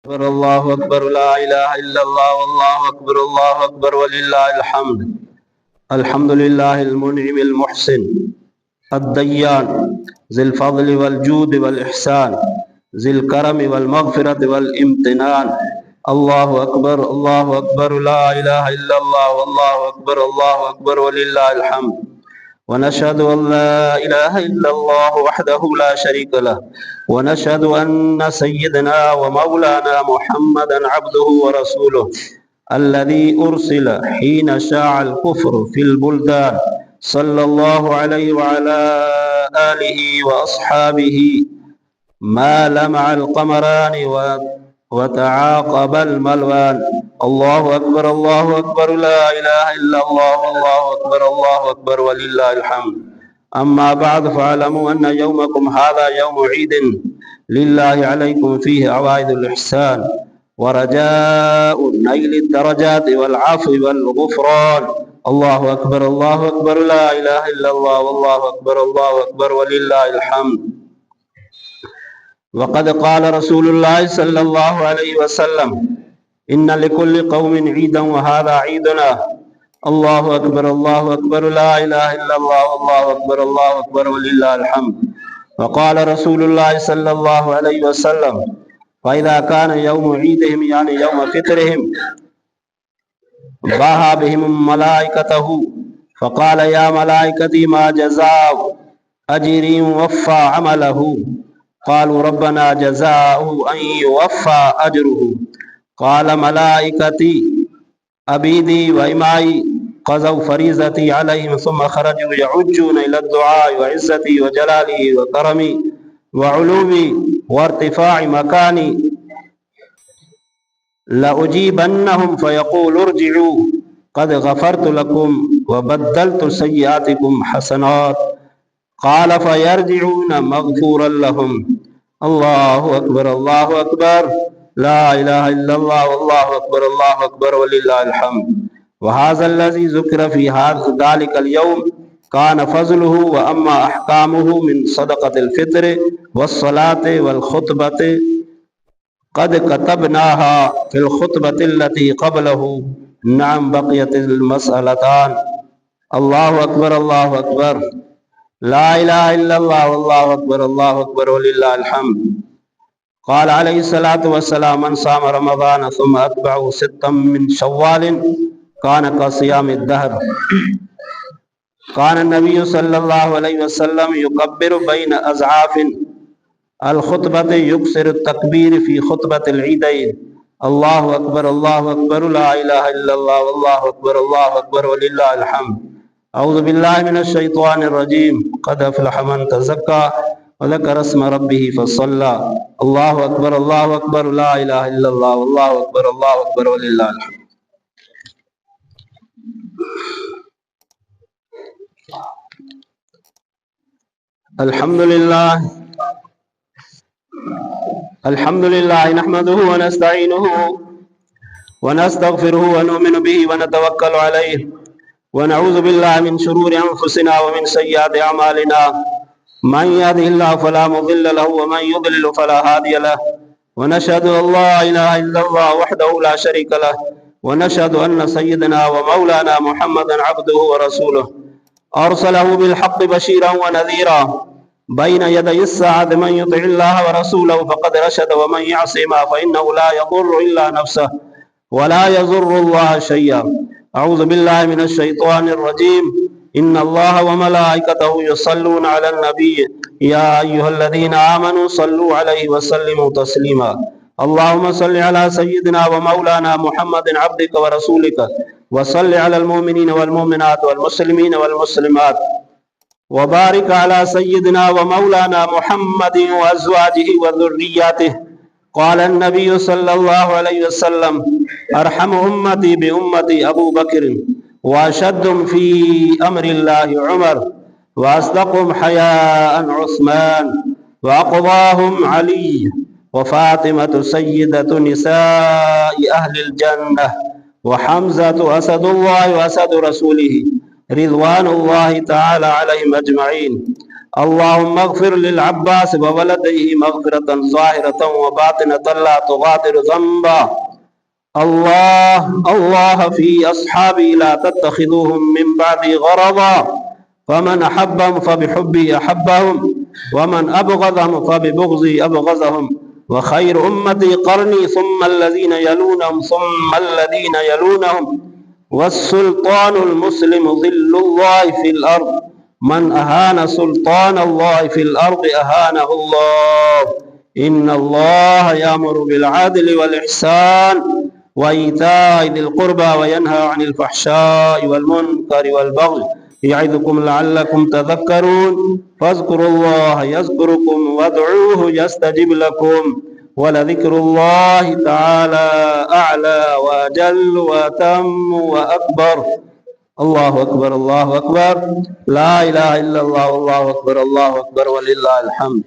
अकबर अल्लाहु अकबर ला इलाहा इल्लल्लाह वल्लाहु अकबर वलिल्लाहिल हम्द। अल्हम्दुलिल्लाहिल मुनइमिल मुहसिन अद्दय्यान ज़िल फ़ज़्ल वल जूद वल इहसान ज़िल करम वल मग़फ़िरत वल इम्तिनान। अल्लाहु अकबर ला इलाहा इल्लल्लाह वल्लाहु अकबर वलिल्लाहिल हम्द। वनशहदु अल्ला इलाहा इल्लल्लाह वहदहु ला शरीका लह वनशहदु अन्न सय्यदना व मौलाना मुहम्मदन अब्दुहु व रसूलुहु अल्लज़ी उरसिला हीन शाअल कुफ्र फिल बुल्दान सल्लल्लाहु अलैहि व अला आलिहि व अस्हाबिहि मा लमअल क़मरानि व तआक़बल मलवान। अल्लाहु अकबर ला इलाहा इल्लल्लाह अल्लाहु अकबर वलिल्लाहिल हम्द। अम्मा बअद फ़अलमू अन्न यौमकुम हाज़ा यौमु ईदिन लिल्लाहि अलैकुम फ़ीहि अवाइदुल इहसान व रजाउ नैलिद दरजाति वल अफ़्वी वल गुफ़रान। अल्लाहु अकबर ला इलाहा इल्लल्लाह अल्लाहु अकबर वलिल्लाहिल हम्द। वक़द क़ाल रसूलुल्लाह सल्लल्लाहु अलैहि वसल्लम इन्ना लिकुल्लि क़ौमिन ईदन व हाज़ा ईदुना। अल्लाहु अकबर ला इलाहा इल्लल्लाह अल्लाहु अकबर वलिल्लाहिल हम्द। वक़ाल रसूलुल्लाह सल्लल्लाहु अलैहि वसल्लम फ़इज़ा कान यौमु ईदिहिम यानी यौम फ़ित्रिहिम बाहा बिहिम मलाइकतहु फ़क़ाल या मलाइकती मा जज़ाउ अजरी वफ़्फ़ा अमलहु क़ालू रब्बना जज़ाउहु अन युवफ़्फ़ा अजरुहु क़ाल मलाइकती अबीदी व इमाई क़ज़ौ फ़रीज़ती अलैहिम सुम्मा ख़रजू यउज्जून इला दुआइ व इज़्ज़ती व जलाली व करमी व उलूवी व इर्तिफ़ाइ मकानी लउजीबन्नहुम फ़यक़ूलु इर्जिऊ क़द ग़फ़रतु लकुम व बद्दलतु सय्यिआतिकुम हसनात क़ाल फ़यरजिऊन मग़फ़ूरन लहुम। अल्लाहु अकबर ला इलाहा इल्लल्लाह अल्लाहु अकबर वलिल्लाहिल हम्द। व हाज़ा लज़ी ज़ुकिर फ़ी ज़ालिकल यौम कान फ़ज़्लुहु व अम्मा अहकामुहु मिन सदक़तिल फ़ित्र वस्सलाति वल ख़ुतबति क़द कतबनाहा फ़िल ख़ुतबतिल्लती क़ब्लहु नअम बक़ियतिल मसअलतान। अल्लाहु अकबर ला इलाहा इल्लल्लाह अल्लाहु अकबर वलिल्लाहिल हम्द। क़ाल अलैहिस्सलातु वस्सलाम मन साम रमज़ान सुम्मा अतबअहु सित्तम मिन शव्वालिन कान कसियामिद दहर। कान नबिय्यु सल्लल्लाहु अलैहि वसल्लम युकब्बिरु बैन अज़आफ़िन अल खुतबत युक्सिरु तकबीर फ़ी खुतबतिल ईदैन। अल्लाहु अकबर ला इलाहा इल्लल्लाह अल्लाहु अकबर वलिल्लाहिल हम्द। अऊज़ु बिल्लाहि मिनश शैतानिर रजीम क़द अफ़लह मन तज़क्का व ज़करा अस्म रब्बिही फ़सल्ला। अल्लाहु अकबर ला इलाहा इल्लल्लाह अल्लाहु अकबर वलिल्लाहिल हम्द। अल्हम्दुलिल्लाह नहमदुहु व नस्तईनुहु व नस्तगफिरुहु व नुमिनु बिही व नतवक्कलु अलैहि व नऊज़ु बिल्लाहि मिन शुरूरि अनफुसिना व मिन सय्यिआति अमालिना मन यहदिहिल्लाहु फला मुज़िल्ल लहु व मन युज़लिल फला हादिय लहु व नशहदु अल्ला इलाहा इल्लल्लाह वहदहु ला शरीका लहु व नशहदु अन्न सय्यदना व मौलाना मुहम्मदन अब्दुहु व रसूलुहु अरसलहु बिल हक़्क़ि बशीरन व नज़ीरा बैन यदयि अस्साअति मन युतिइल्लाह व रसूलहु फ़क़द रशद व मन यअसिहिमा फ़इन्नहु ला यज़ुर्रु इल्ला नफ़्सहु व ला यज़ुर्रुल्लाह शय्अन। अऊज़ु बिल्लाहि मिनश शैतानिर रजीम। इन्नल्लाह व मलाइकतहु युसल्लूना अलन नबी या अय्युहल्लज़ीना आमनू सल्लू अलैहि व सल्लिमू तस्लीमा। अल्लाहुम्मा सल्लि अला सय्यिदिना व मौलाना मुहम्मदिन अब्दिका व रसूलिका व सल्लि अलल मुमिनीन वल मुमिनात वल मुस्लिमीन वल मुस्लिमात व बारिक अला सय्यिदिना व मौलाना मुहम्मदिन व अज़वाजिहि व ज़ुर्रिय्यतिहि। क़ाल अन्नबिय्यु सल्लल्लाहु अलैहि वसल्लम अरहमु उम्मती बि उम्मती अबू बकर व अशद्दुहुम फ़ी अम्रिल्लाहि उमर व अस्दक़ुहुम हयाअन उस्मान व अक़वाहुम अली व फ़ातिमतु सय्यिदतु निसाइ अहलिल जन्नह व हम्ज़तु असदुल्लाहि व असदु रसूलिहि रिज़वानुल्लाहि तआला अलैहिम अजमईन। اللهم اغفر للعباس وولديه مغفرة ظاهرة وباطنة لا تغادر ذنبا. الله في أصحابي لا تتخذوهم من بعدي غرضا، فمن أحبهم فبحبي أحبهم، ومن أبغضهم فببغضي أبغضهم، وخير أمتي قرني ثم الذين يلونهم ثم الذين يلونهم، والسلطان المسلم ظل الله في الأرض، من أهان سلطان الله في الأرض أهانه الله. إن الله يأمر بالعدل والإحسان وإيتاء ذي القربى وينهى عن الفحشاء والمنكر والبغي يعظكم لعلكم تذكرون. فاذكروا الله يذكركم وادعوه يستجب لكم، ولذكر الله تعالى أعلى وأجل وأتم وأكبر. الله أكبر الله أكبر، لا إله إلا الله والله أكبر الله أكبر ولله الحمد.